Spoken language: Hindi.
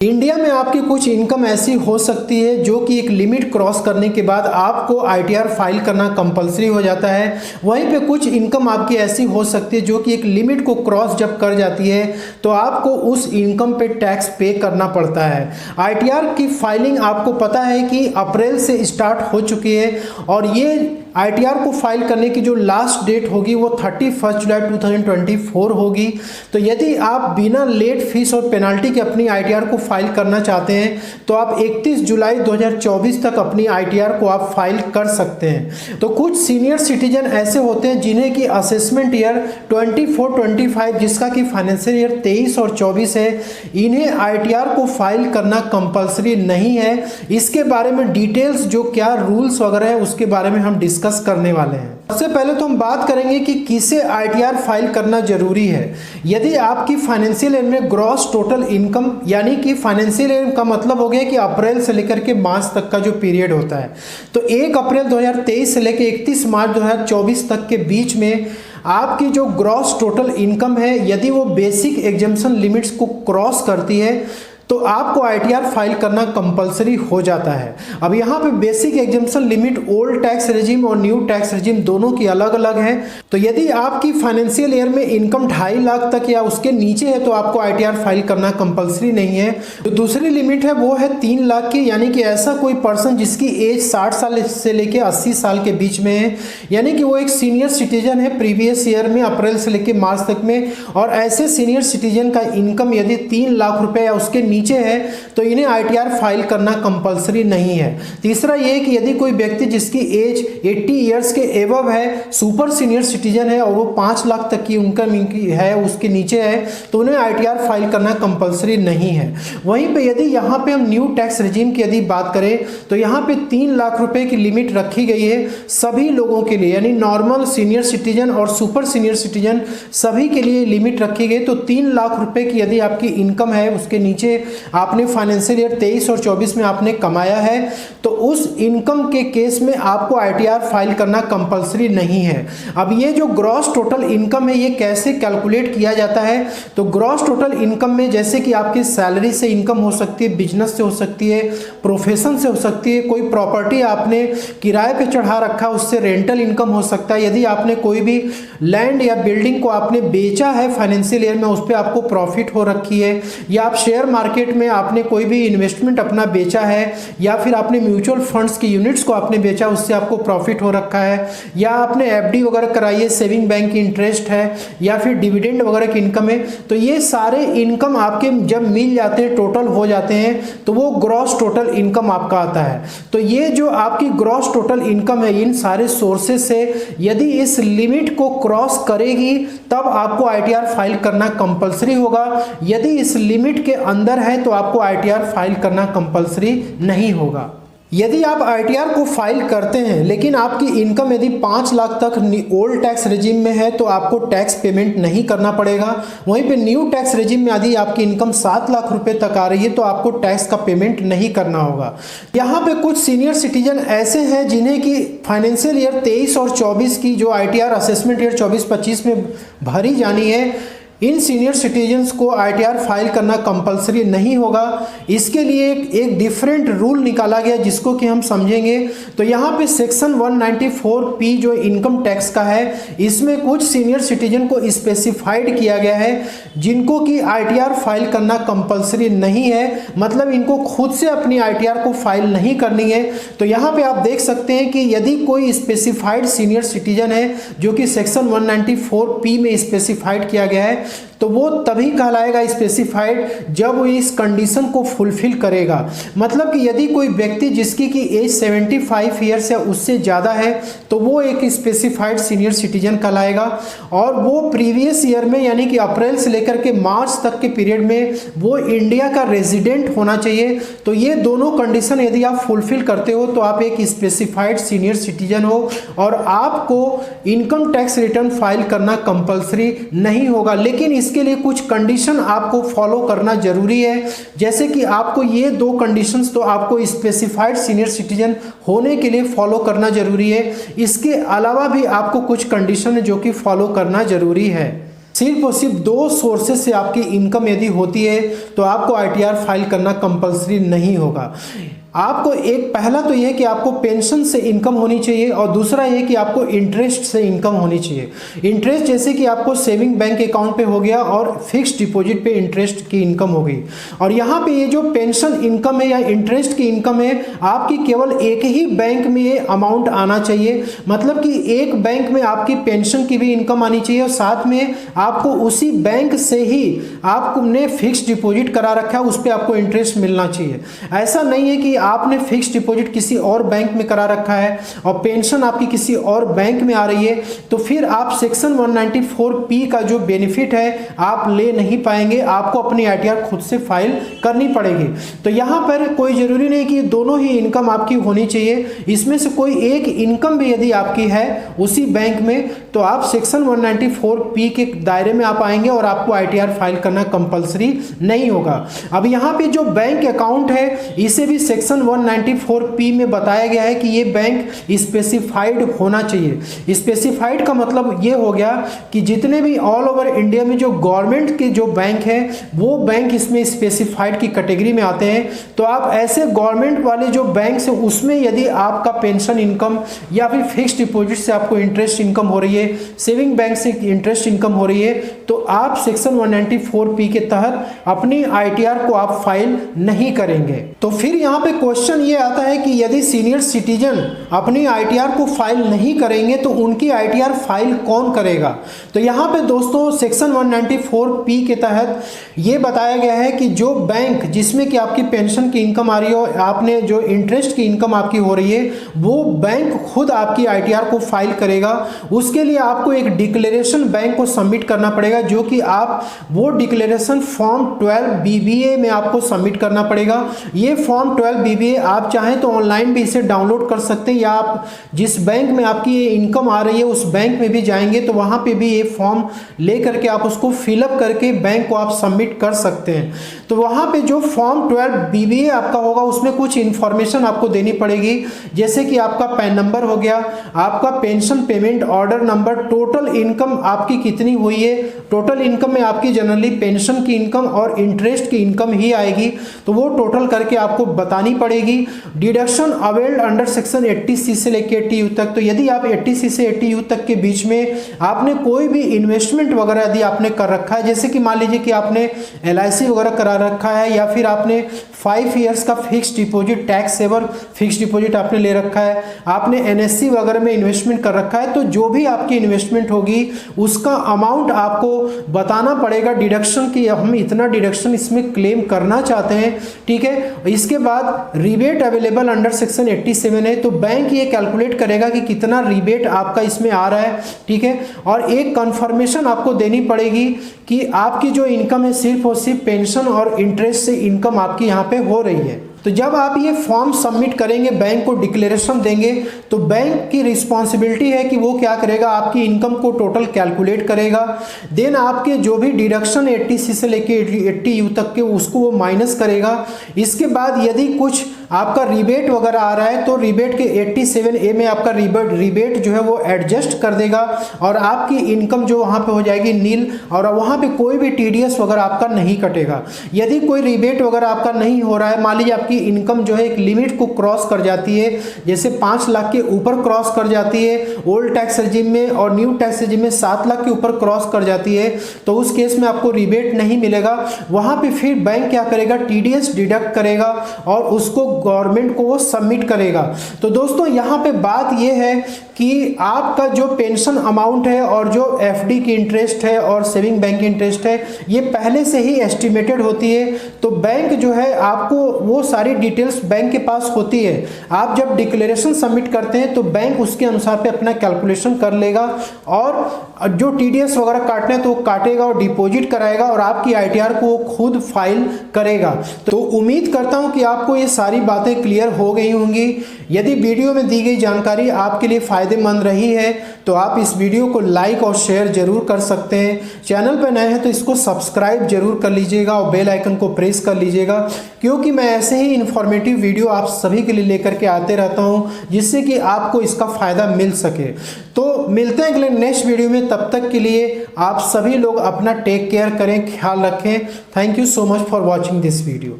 इंडिया में आपकी कुछ इनकम ऐसी हो सकती है जो कि एक लिमिट क्रॉस करने के बाद आपको आईटीआर फाइल करना कंपलसरी हो जाता है। वहीं पे कुछ इनकम आपकी ऐसी हो सकती है जो कि एक लिमिट को क्रॉस जब कर जाती है तो आपको उस इनकम पे टैक्स पे करना पड़ता है। आईटीआर की फाइलिंग आपको पता है कि अप्रैल से स्टार्ट हो चुकी है और ये आईटीआर को फाइल करने की जो लास्ट डेट होगी वो 31 जुलाई 2024 होगी। तो यदि आप बिना लेट फीस और पेनाल्टी के अपनी आईटीआर को फाइल करना चाहते हैं तो आप 31 जुलाई 2024 तक अपनी आईटीआर को आप फाइल कर सकते हैं। तो कुछ सीनियर सिटीजन ऐसे होते हैं जिन्हें कि असेसमेंट ईयर 24-25 जिसका कि फाइनेंशियल ईयर 23 और 24 है, इन्हें आईटीआर को फाइल करना कंपलसरी नहीं है। इसके बारे में डिटेल्स जो क्या रूल्स वगैरह है उसके बारे में हम डिस्कस करने वाले हैं। सबसे पहले तो हम बात करेंगे कि किसे आईटीआर फाइल करना जरूरी है। यदि आपकी फाइनेंशियल ईयर में ग्रॉस टोटल इनकम, यानी कि फाइनेंशियल ईयर का मतलब हो गया कि अप्रैल से लेकर के मार्च तक का जो पीरियड होता है, तो 1 अप्रैल 2023 से लेकर 31 मार्च 2024 तक के बीच में आपकी जो ग्रॉस टोटल इनकम है यदि वो बेसिक एग्जम्पशन लिमिट्स को क्रॉस करती है तो आपको आईटीआर फाइल करना कंपलसरी हो जाता है। अब यहाँ पे basic exemption limit old tax regime और न्यू टैक्स रेजिम दोनों की अलग अलग है। तो यदि आपकी फाइनेंशियल ईयर में इनकम 2.5 लाख तक या उसके नीचे है तो आपको आईटीआर फाइल करना कंपलसरी नहीं है। तो दूसरी लिमिट है वो है 3 लाख की, यानी कि ऐसा कोई पर्सन जिसकी एज 60 साल से लेकर 80 साल के बीच में है, यानी कि वो एक सीनियर सिटीजन है प्रीवियस ईयर में अप्रैल से लेकर मार्च तक में, और ऐसे सीनियर सिटीजन का इनकम यदि 3 लाख रुपए या उसके नीचे है तो इन्हें आईटीआर फाइल करना कंपलसरी नहीं है। तीसरा ये कि यदि कोई व्यक्ति जिसकी एज 80 इयर्स के एबव है, सुपर सीनियर सिटीजन है और वो 5 लाख तक की इनकम है उसके नीचे है तो उन्हें आईटीआर फाइल करना कंपलसरी नहीं है। वहीं पे यदि यहाँ पे हम न्यू टैक्स रेजिम की यदि बात करें तो यहाँ पे 3 लाख रुपए की लिमिट रखी गई है सभी लोगों के लिए, यानी नॉर्मल, सीनियर सिटीजन और सुपर सीनियर सिटीजन सभी के लिए लिमिट रखी गई। तो 3 लाख रुपए की यदि आपकी इनकम है उसके नीचे आपने फाइनेंशियल ईयर 23 और 24 में आपने कमाया है तो उस इनकम के केस में आपको आईटीआर फाइल करना कंपलसरी नहीं है। अब ये जो ग्रॉस टोटल इनकम है ये कैसे कैलकुलेट किया जाता है, तो ग्रॉस टोटल इनकम में जैसे कि आपकी सैलरी से इनकम हो सकती है, बिजनेस से हो सकती है, प्रोफेशन से हो सकती है, कोई प्रॉपर्टी आपने किराए पे चढ़ा रखा उससे रेंटल इनकम हो सकता है, यदि आपने कोई भी लैंड या बिल्डिंग को आपने बेचा है फाइनेंशियल ईयर में उस पर आपको प्रॉफिट हो रखी है, या आप शेयर मार्केट में आपने कोई भी इन्वेस्टमेंट अपना बेचा है, या फिर आपने म्यूचुअल फंड्स की यूनिट्स को आपने बेचा उससे आपको प्रॉफिट हो रखा है, या आपने एफडी वगैरह कराई है, सेविंग बैंक की इंटरेस्ट है, या फिर डिविडेंड वगैरह की इनकम है, तो ये सारे इनकम आपके जब मिल जाते हैं, टोटल हो जाते हैं तो वो ग्रॉस टोटल इनकम आपका आता है। तो ये जो आपकी ग्रॉस टोटल इनकम है इन सारे सोर्सेस से यदि इस लिमिट को क्रॉस करेगी तब आपको आईटीआर फाइल करना कंपलसरी होगा। यदि इस लिमिट के अंदर है तो आपको आईटीआर फाइल करना कंपलसरी नहीं होगा। यदि आप आईटीआर को फाइल करते हैं लेकिन आपकी इनकम यदि 5 लाख तक ओल्ड टैक्स रेजिम में है तो आपको टैक्स पेमेंट नहीं करना पड़ेगा। वहीं पे न्यू टैक्स रेजिम में यदि आपकी इनकम 7 लाख रुपए तक आ रही है तो आपको टैक्स का पेमेंट नहीं करना होगा। यहाँ पे कुछ सीनियर सिटीजन ऐसे हैं जिन्हें कि फाइनेंशियल ईयर 23 और 24 की जो आईटीआर असेसमेंट ईयर 24-25 में भरी जानी है, इन सीनियर सिटीजन्स को आईटीआर फाइल करना कंपलसरी नहीं होगा। इसके लिए एक डिफरेंट रूल निकाला गया जिसको कि हम समझेंगे। तो यहाँ पे सेक्शन 194P जो इनकम टैक्स का है इसमें कुछ सीनियर सिटीजन को स्पेसिफाइड किया गया है जिनको कि आईटीआर फाइल करना कंपलसरी नहीं है, मतलब इनको खुद से अपनी आईटीआर को फाइल नहीं करनी है। तो यहाँ पे आप देख सकते हैं कि यदि कोई स्पेसिफाइड सीनियर सिटीजन है जो कि सेक्शन 194P में स्पेसिफाइड किया गया है तो वो तभी कहलाएगा स्पेसिफाइड जब वो इस कंडीशन को फुलफिल करेगा। मतलब कि यदि कोई व्यक्ति जिसकी की एज 75 ईयर्स या उससे ज़्यादा है तो वो एक स्पेसिफाइड सीनियर सिटीजन कहलाएगा, और वो प्रीवियस ईयर में यानी कि अप्रैल से लेकर के मार्च तक के पीरियड में वो इंडिया का रेजिडेंट होना चाहिए। तो ये दोनों कंडीशन यदि आप फुलफिल करते हो तो आप एक स्पेसिफाइड सीनियर सिटीजन हो और आपको इनकम टैक्स रिटर्न फाइल करना कंपलसरी नहीं होगा। लेकिन इसके लिए कुछ कंडीशन आपको फॉलो करना जरूरी है, जैसे कि आपको ये 2 कंडीशंस तो आपको स्पेसिफाइड सीनियर सिटीजन होने के लिए फॉलो करना जरूरी है। इसके अलावा भी आपको कुछ कंडीशन है जो कि फॉलो करना जरूरी है। सिर्फ और सिर्फ 2 सोर्सेस से आपकी इनकम यदि होती है तो आपको आईटीआर फाइल करना कंपलसरी नहीं होगा। आपको एक पहला तो यह कि आपको पेंशन से इनकम होनी चाहिए और दूसरा यह कि आपको इंटरेस्ट से इनकम होनी चाहिए। इंटरेस्ट जैसे कि आपको सेविंग बैंक अकाउंट पे हो गया और फिक्स्ड डिपॉजिट पे इंटरेस्ट की इनकम हो गई। और यहाँ पे ये जो पेंशन इनकम है या इंटरेस्ट की इनकम है आपकी केवल एक ही बैंक में ये अमाउंट आना चाहिए, मतलब कि एक बैंक में आपकी पेंशन की भी इनकम आनी चाहिए और साथ में आपको उसी बैंक से ही आपने फिक्स्ड डिपॉजिट करा रखा है उस पर आपको इंटरेस्ट मिलना चाहिए। ऐसा नहीं है कि आपने फिक्स्ड डिपॉजिट किसी और बैंक में करा रखा है और पेंशन आपकी किसी और बैंक में आ रही है तो फिर आप सेक्शन 194 का जो बेनिफिट है आप ले नहीं पाएंगे, आपको अपनी आईटीआर खुद से फाइल करनी पड़ेगी। तो यहाँ पर कोई जरूरी नहीं कि दोनों ही इनकम आपकी होनी चाहिए, इसमें से कोई एक इनकम भी यदि आपकी है उसी बैंक में तो आप सेक्शन 194 के दायरे में आप आएंगे और आपको आईटीआर फाइल करना कंपलसरी नहीं होगा। अब यहाँ पे जो बैंक अकाउंट है इसे भी सेक्शन 194 में बताया गया है कि ये बैंक स्पेसिफाइड होना चाहिए। स्पेसिफाइड का मतलब ये हो गया कि जितने भी ऑल ओवर इंडिया में जो गवर्नमेंट के जो बैंक है वो बैंक इसमें स्पेसिफाइड की कैटेगरी में आते हैं। तो आप ऐसे गवर्नमेंट वाले जो बैंक है उसमें यदि आपका पेंशन इनकम या फिर फिक्स्ड डिपॉजिट से आपको इंटरेस्ट इनकम हो रही है, सेविंग बैंक से इंटरेस्ट इनकम हो रही है तो आप सेक्शन 194 के तहत अपनी आईटीआर को आप फाइल नहीं करेंगे। तो फिर यहाँ पे क्वेश्चन ये आता है कि यदि सीनियर सिटीजन अपनी आईटीआर को फाइल नहीं करेंगे तो उनकी आईटीआर फाइल कौन करेगा। तो यहाँ पे दोस्तों सेक्शन 194 के तहत ये बताया गया है कि जो बैंक जिसमें कि आपकी पेंशन की इनकम आ रही हो, आपने जो इंटरेस्ट की इनकम आपकी हो रही है वो बैंक खुद आपकी आईटीआर को फाइल करेगा। उसके लिए आपको एक डिक्लेरेशन बैंक को सबमिट करना पड़ेगा जो कि आप वो डिक्लेरेशन फॉर्म 12 BBA में आपको सबमिट करना पड़ेगा। ये फॉर्म 12 BBA आप चाहें तो ऑनलाइन भी इसे डाउनलोड कर सकते हैं या आप जिस बैंक में आपकी ये इनकम आ रही है उस बैंक में भी जाएंगे तो वहाँ पे भी ये फॉर्म ले करके आप उसको फिलअप करके बैंक को आप सबमिट कर सकते हैं। तो वहाँ पे जो फॉर्म 12 BBA आपका होगा उसमें कुछ इन्फॉर्मेशन आपको देनी पड़ेगी जैसे कि आपका पैन नंबर हो गया, आपका pension payment order number, total income आपकी कितनी हुई है। टोटल इनकम में आपकी जनरली पेंशन की इनकम और इंटरेस्ट की इनकम ही आएगी तो वो टोटल करके आपको बतानी पड़ेगी। Deduction availed under section 80C से लेकर 80U तक, तो यदि आप 80C से 80U तक के बीच में आपने कोई भी इन्वेस्टमेंट वगैरह यदि आपने कर रखा है, जैसे कि मान लीजिए कि आपने LIC वगैरह करा रखा है या फिर आपने 5 ईयर्स का fixed deposit tax saver fixed deposit आपने ले रखा है, आपने NSC वगैरह में इन्वेस्टमेंट कर रखा है, तो जो भी आपकी इन्वेस्टमेंट होगी उसका अमाउंट आपको बताना पड़ेगा डिडक्शन की हम इतना डिडक्शन इसमें क्लेम करना चाहते हैं। ठीक है, इसके बाद रिबेट अवेलेबल अंडर सेक्शन 87 है तो बैंक ये कैलकुलेट करेगा कि कितना रिबेट आपका इसमें आ रहा है। ठीक है, और एक कंफर्मेशन आपको देनी पड़ेगी कि आपकी जो इनकम है सिर्फ और सिर्फ पेंशन और इंटरेस्ट से इनकम आपकी यहाँ पे हो रही है। तो जब आप ये फॉर्म सबमिट करेंगे बैंक को डिक्लेरेशन देंगे तो बैंक की रिस्पॉन्सिबिलिटी है कि वो क्या करेगा आपकी इनकम को टोटल कैलकुलेट करेगा, देन आपके जो भी डिडक्शन 80C से लेके 80U तक के उसको वो माइनस करेगा। इसके बाद यदि कुछ आपका रिबेट वगैरह आ रहा है तो रिबेट के 87A में आपका रिबेट जो है वो एडजस्ट कर देगा और आपकी इनकम जो वहाँ पे हो जाएगी नील और वहाँ पे कोई भी TDS वगैरह आपका नहीं कटेगा। यदि कोई रिबेट वगैरह आपका नहीं हो रहा है, मान लीजिए आपकी इनकम जो है एक लिमिट को क्रॉस कर जाती है, जैसे 5 लाख के ऊपर क्रॉस कर जाती है ओल्ड टैक्स रेजिम में और न्यू टैक्स रेजिम में 7 लाख के ऊपर क्रॉस कर जाती है तो उस केस में आपको रिबेट नहीं मिलेगा। वहाँ पे फिर बैंक क्या करेगा TDS डिडक्ट करेगा और उसको गवर्नमेंट को वो सबमिट करेगा। तो दोस्तों यहाँ पे बात ये है कि आपका जो पेंशन अमाउंट है और जो FD की इंटरेस्ट है और सेविंग बैंक की इंटरेस्ट है ये पहले से ही एस्टिमेटेड होती है। तो बैंक जो है आपको वो सारी डिटेल्स बैंक के पास होती है। आप जब डिक्लेरेशन सबमिट करते हैं तो बैंक उसके अनुसार पे अपना कैलकुलेशन कर लेगा और जो TDS वगैरह काटने तो काटेगा और डिपॉजिट कराएगा और आपकी ITR को खुद फाइल करेगा। तो उम्मीद करता हूँ कि आपको ये सारी बातें क्लियर हो गई होंगी। यदि वीडियो में दी गई जानकारी आपके लिए फ़ायदेमंद रही है तो आप इस वीडियो को लाइक और शेयर जरूर कर सकते हैं। चैनल पर नए हैं तो इसको सब्सक्राइब जरूर कर लीजिएगा और बेल आइकन को प्रेस कर लीजिएगा, क्योंकि मैं ऐसे ही इन्फॉर्मेटिव वीडियो आप सभी के लिए लेकर के आते रहता हूँ, जिससे कि आपको इसका फ़ायदा मिल सके। तो मिलते हैं अगले नेक्स्ट वीडियो में, तब तक के लिए आप सभी लोग अपना टेक केयर करें, ख्याल रखें। Thank you so much for watching this video.